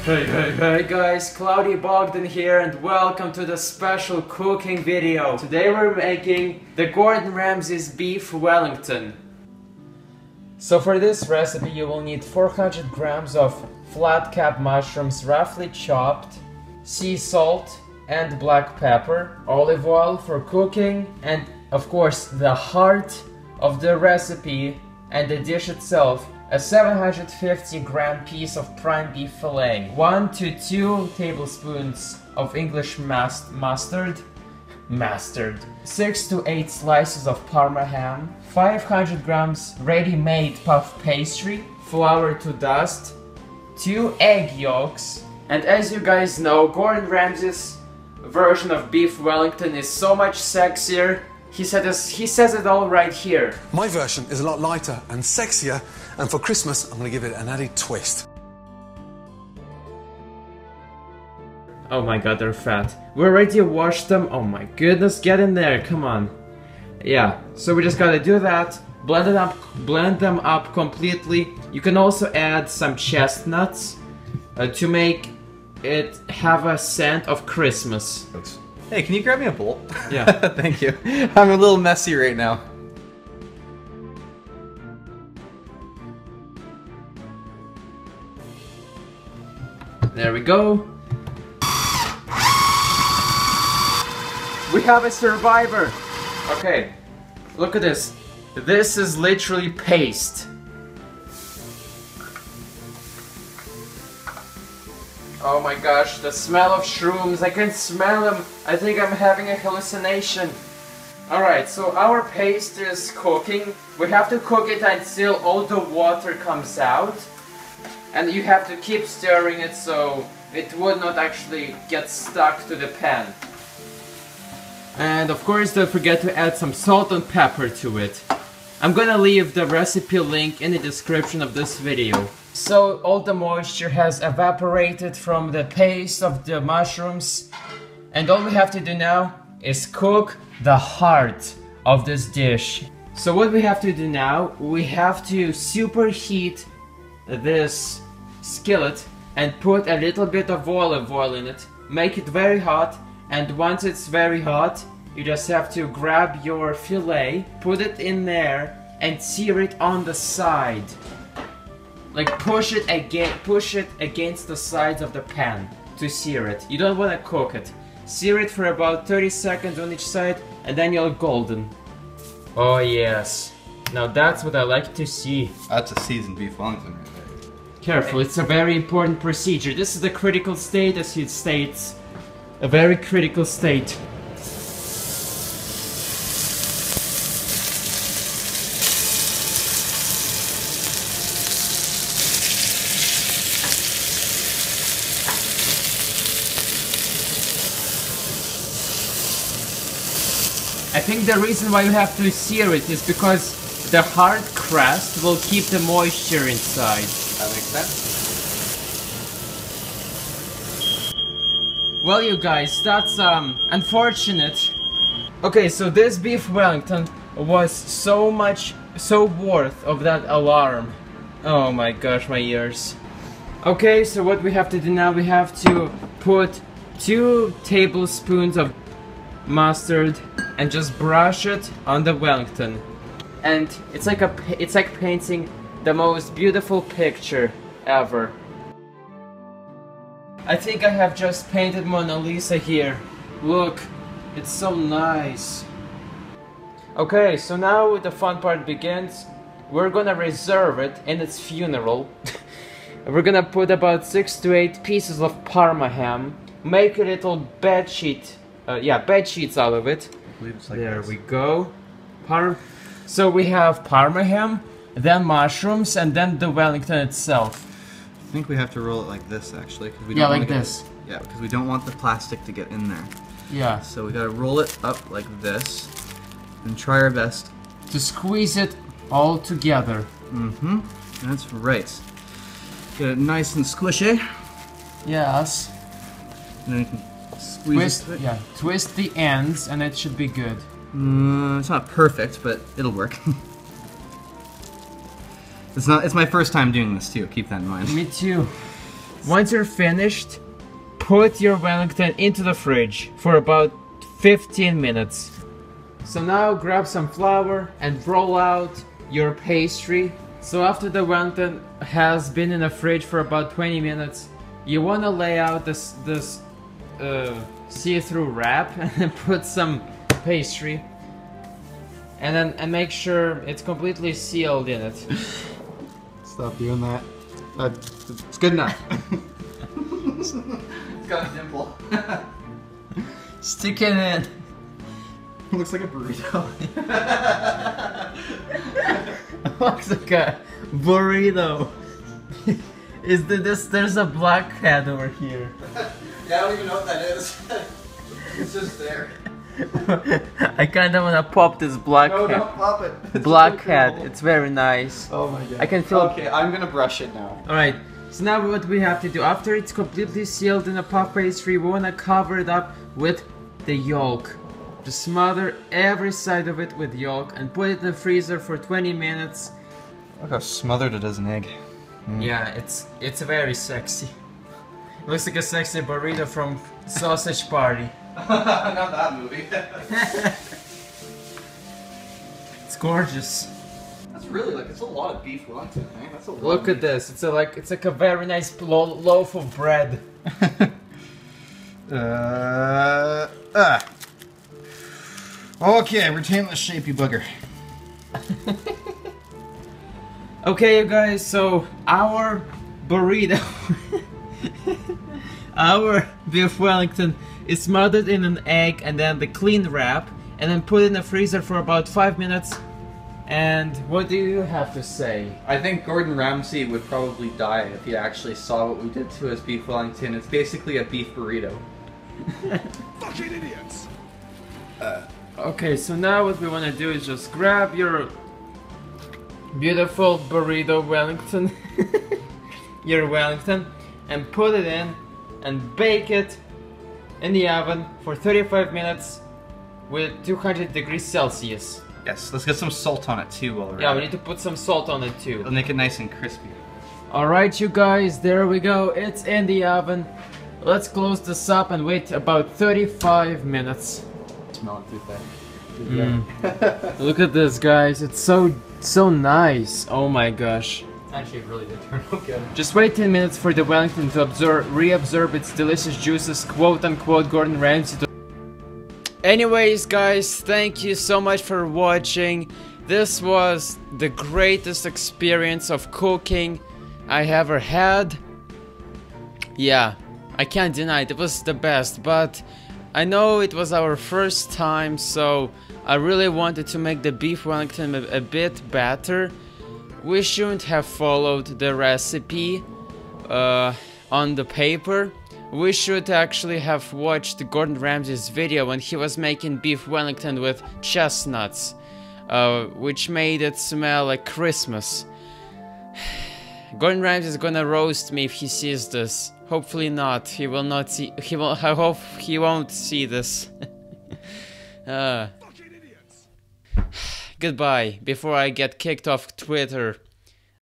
Hey guys, CloudyBogdan here and welcome to the special cooking video. Today we're making the Gordon Ramsay's beef Wellington. So for this recipe you will need 400 grams of flat cap mushrooms roughly chopped, sea salt and black pepper, olive oil for cooking, and of course the heart of the recipe and the dish itself, a 750 gram piece of prime beef fillet, 1 to 2 tablespoons of English mustard, 6 to 8 slices of Parma ham, 500 grams ready-made puff pastry, flour to dust, 2 egg yolks, and as you guys know, Gordon Ramsay's version of beef Wellington is so much sexier. He says it all right here. My version is a lot lighter and sexier, and for Christmas I'm going to give it an added twist. Oh my god, they're fat. We already washed them. Oh my goodness, get in there, come on. Yeah, so we just gotta do that. Blend them up completely. You can also add some chestnuts to make it have a scent of Christmas. Hey, can you grab me a bowl? Yeah. Thank you. I'm a little messy right now. There we go. We have a survivor. Okay, look at this. This is literally paste. Oh my gosh, the smell of shrooms, I can smell them. I think I'm having a hallucination. Alright, so our paste is cooking. We have to cook it until all the water comes out. And you have to keep stirring it so it would not actually get stuck to the pan. And of course don't forget to add some salt and pepper to it. I'm gonna leave the recipe link in the description of this video. So all the moisture has evaporated from the paste of the mushrooms, and all we have to do now is cook the heart of this dish. So what we have to do now, we have to superheat this skillet and put a little bit of olive oil in it, make it very hot, and once it's very hot you just have to grab your fillet, put it in there and sear it on the side. Like push it against the sides of the pan to sear it. You don't want to cook it. Sear it for about 30 seconds on each side and then you'll golden. Oh yes. Now that's what I like to see. That's a seasoned beef Wellington right there. Careful, it's a very important procedure. This is the critical state, as it states. A very critical state. I think the reason why you have to sear it is because the hard crust will keep the moisture inside. That makes sense. Well, you guys, that's unfortunate. Okay, so this beef Wellington was so worth of that alarm. Oh my gosh, my ears. Okay, so what we have to do now, we have to put 2 tablespoons of mustard and just brush it on the Wellington. And it's like painting the most beautiful picture ever. I think I have just painted Mona Lisa here. Look, it's so nice. Okay, so now the fun part begins. We're gonna reserve it in its funeral. We're gonna put about 6 to 8 pieces of Parma ham, make a little bed sheets out of it. Like there this. we go. So we have Parma ham, then mushrooms, and then the Wellington itself. I think we have to roll it like this actually. Cause we don't Yeah, wanna like get this. Yeah, because we don't want the plastic to get in there. Yeah. So we gotta roll it up like this and try our best To squeeze it all together. Mm-hmm. That's right. Get it nice and squishy. Yes. And then you can squeeze it. Yeah, twist the ends and it should be good. It's not perfect, but it'll work. It's my first time doing this too, keep that in mind. Me too. Once you're finished, put your Wellington into the fridge for about 15 minutes. So now grab some flour and roll out your pastry. So after the Wellington has been in the fridge for about 20 minutes, you want to lay out this see-through wrap and then put some pastry, and make sure it's completely sealed in it. Stop doing that. It's good enough. It's got a dimple. Stick it in. Looks like a burrito. Looks like a burrito. There's a black head over here. Yeah, I don't even know what that is. It's just there. I kinda wanna pop this black No, head. don't pop it. It's Black really head, cool. it's very nice. Oh my god. I can feel. Okay, I'm gonna brush it now. Alright, so now what we have to do, after it's completely sealed in a puff pastry, we wanna cover it up with the yolk. Just smother every side of it with yolk and put it in the freezer for 20 minutes. Look how smothered it is in egg. Yeah, it's very sexy. Looks like a sexy burrito from Sausage Party. Not that movie. It's gorgeous. That's really like, it's a lot of beef Wellington, eh? That's a lot. Look at this. It's like a very nice loaf of bread. Okay, retain the shape, you bugger. Okay, you guys. So our burrito, our beef Wellington, is smothered in an egg and then the clean wrap, and then put in the freezer for about 5 minutes. And what do you have to say? I think Gordon Ramsay would probably die if he actually saw what we did to his beef Wellington. It's basically a beef burrito. Fucking idiots! Okay, so now what we want to do is just grab your beautiful burrito Wellington, your Wellington, and put it in and bake it in the oven for 35 minutes with 200 degrees Celsius. Yes, let's get some salt on it too while we're Yeah, at we it. need to put some salt on it too. It'll make it nice and crispy. Alright, you guys, there we go. It's in the oven. Let's close this up and wait about 35 minutes. Smell it too thick. Look at this, guys. It's so nice. Oh my gosh. Actually, it really did turn out good. Just wait 10 minutes for the Wellington to reabsorb its delicious juices, quote unquote Gordon Ramsay. Anyways, guys, thank you so much for watching. This was the greatest experience of cooking I ever had. Yeah, I can't deny it, it was the best, but I know it was our first time, so I really wanted to make the beef Wellington a bit better. We shouldn't have followed the recipe on the paper. We should actually have watched Gordon Ramsay's video when he was making beef Wellington with chestnuts, which made it smell like Christmas. Gordon Ramsay is gonna roast me if he sees this. Hopefully not. He will not see. I hope he won't see this. Goodbye. Before I get kicked off Twitter.